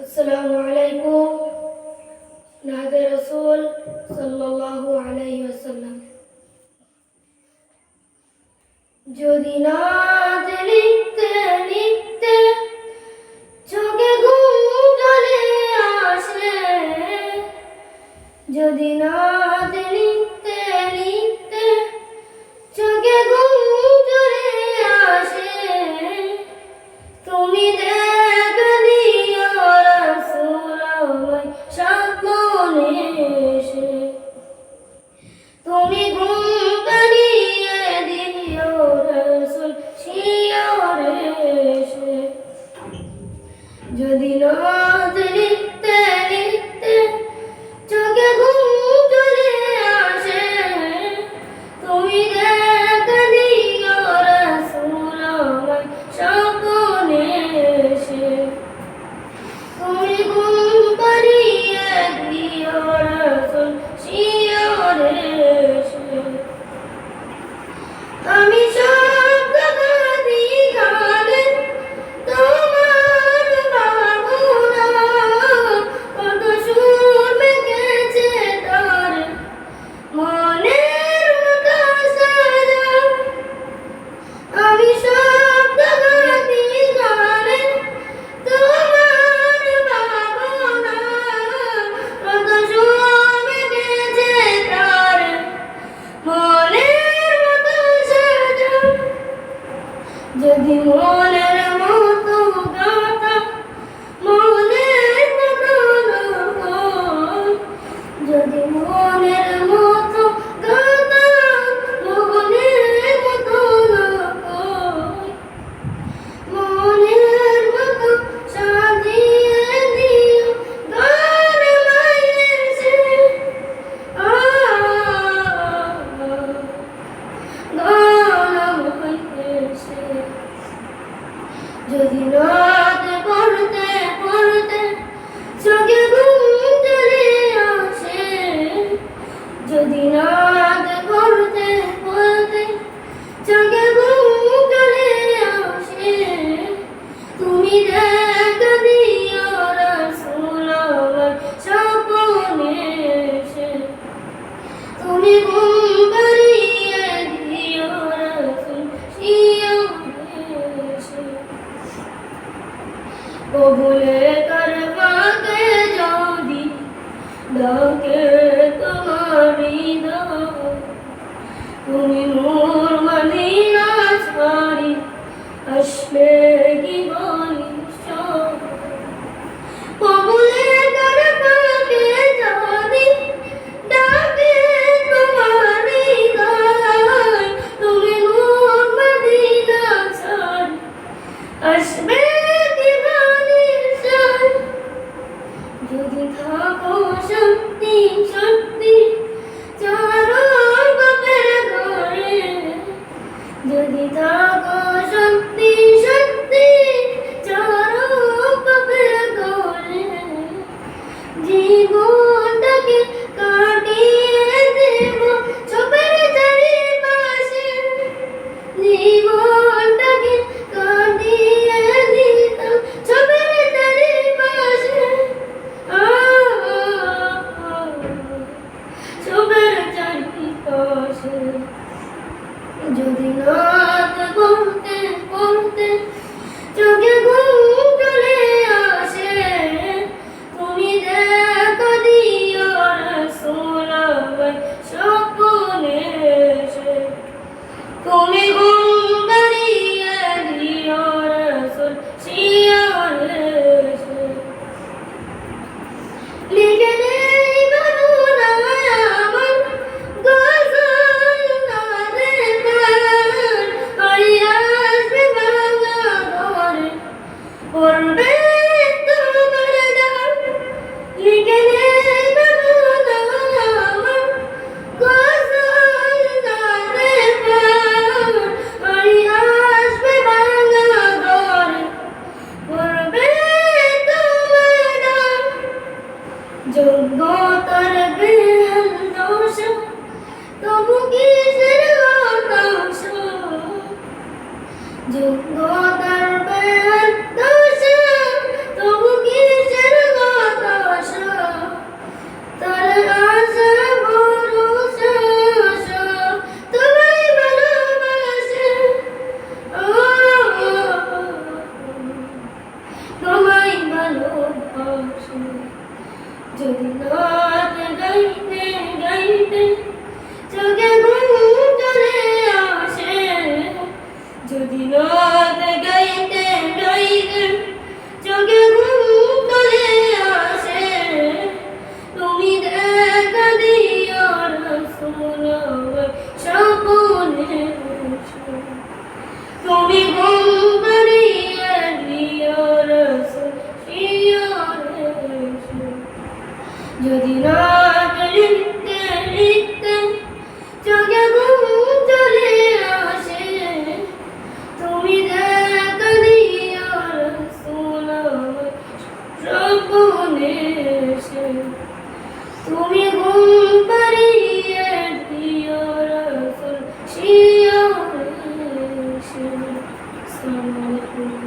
আসসালামু আলাইকুম। নাতে রাসূল সাল্লাল্লাহু আলাইহি ওয়াসাল্লাম। যদি নাত লিখতে লিখতে চোখে ঘুম চলে আসে, যদি নাত লিখতে লিখতে চোখে ঘুম চলে আসে, তুমি দেখা দিও রাসূল আমায় স্বপ্নে এসে, তুমি ঘুম পাড়িয়ে দিও রাসূল শিয়রে এসে। যদি নাত লিখতে লিখতে চোখে ঘুম চলে আসে, তুমি দেখা দিও রাসূল আমায় স্বপ্নে এসে, তুমি ঘুম পাড়িয়ে দিও রাসূল শিয়রে এসে। আমি শব্দ গাদি গানে তোমার ভাবনা, কত সুর মেখেছে তার মনের মতো সাজা। আমি শব্দ গাদি গানে তোমার ভাবনা, কত সুর মেখেছে তার মনের মতো সাজা। যদি মনের মতো গাথা মনের মতো না হয়, যদি মনের মতো গাথা মনের মতো না হয়, মনের মতো সাজিয়ে দিও গান মাইয়েছে। যদি রাত পড়তে পড়তে চোখে ঘুম চলে আসে, যদি রাত পড়তে পড়তে চোখে ঘুম চলে আসে, তুমি দেখা দিও রাসূল আমায় স্বপ্নে এসে, তুমি ঘুম পাড়িয়ে দিও রাসূল শিয়রে এসে। কবুলে কারবাকে যদি ডাকে তোমার হৃদয়, তুমি মোর মদিনা ছাড়ি আসবে কি বলিস। কবুলে কারবাকে যদি ডাকে তোমার হৃদয়, তুমি মোর মদিনা ছাড়ি আসবে কি বলিস। যদি থাকো সত্যি সত্যি চারো বাপের ঘরে, যদি থাকো সত্যি সত্যি চারো বাপের ঘরে, জীবনটাকে কাটিয়ে দেব চোখের চারিপাশে, জীবনটাকে কাটিয়ে দিতাম চোখের চারিপাশে, চোখের চারিপাশে। যদি রাত পড়তে পড়তে চোখে ঘুম চলে আসে, তুমি দেখা দিও রাসূল আমায় স্বপ্নে এসে, তুমি ঘুম পাড়িয়ে দিও রাসূল শিয়রে এসে। লিখে নেই ভাবনা আমার গজল নারে গান, হারিয়ে আসবে ভাঙা ঘরে, পড়বে তোমার ডাক। লিখে নেই ভাবনা আমার গজল নারে গান, হারিয়ে আসবে ভাঙা ঘরে, পড়বে তোমার ডাক। যোগ্যতার বেহাল দশা তবু কিসের হতাশা, যোগ্যতার বেহাল দশা তবু কিসের ভালোবাসো। যদি নাচ গাইতে গাইতে চোখে ঘুম চলে আসে, যদি নাচ গাইতে গাইতে চোখে ঘুম চলে আসে, তুমি দেখা দিও রাসূল আমার স্বপ্নে এসো। তুমি ঘুম পাড়িয়ে দিও রাসূল শিয়রে এসো। যদি রাত লিখতে লিখতে চোখে ঘুম চলে আসে, তুমি দেখা দিও রাসূল আমার স্বপ্নে এসে। তুমি ঘুম পাড়িয়ে দিও রাসূল শিয়রে এসে। আসসালামু আলাইকুম।